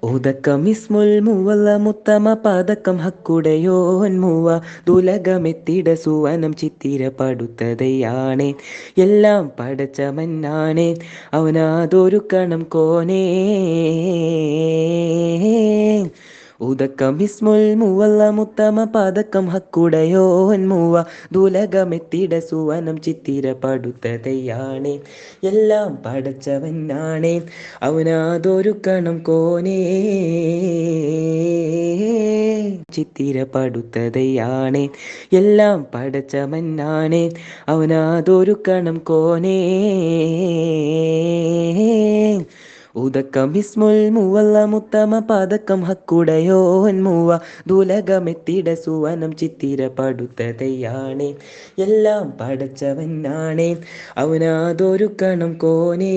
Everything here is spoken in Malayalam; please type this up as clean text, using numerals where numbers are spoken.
ഉദക്കം ഇസ്മുൽ മൂവല്ല മുത്തമ പതക്കം ഹക്കുടയോൻ മൂവ ദുലകമെത്തിട സുവനം ചിത്തിര പടുത്തതയാണേ എല്ലാം പടച്ചവനാണേ അവനാതൊരു കണം കോനേ ഉദക്കം ഇസ്മുൽ മൂവല്ല മുത്തമ പതക്കം ഹക്കുടയോൻ മൂവ ദുലകമെത്തിട സുവനം ചിത്തിര പടുത്തതയാണേ എല്ലാം പടച്ചവനാണേ അവനാതൊരു കണം കോനേ ചിത്തിര പടുത്തതയാണേ എല്ലാം പടച്ചവനാണേ അവനാതൊരു കണം കോനേ ഉദക്കം ഇസ്മുൽ മൂവല്ല മുത്തമ പതക്കം ഹക്കുടയോൻ മൂവ ദുലകമെത്തിട സുവനം ചിത്തിര പടുത്തതയാണേ എല്ലാം പടച്ചവനാണേ അവനാതൊരു കണം കോനേ.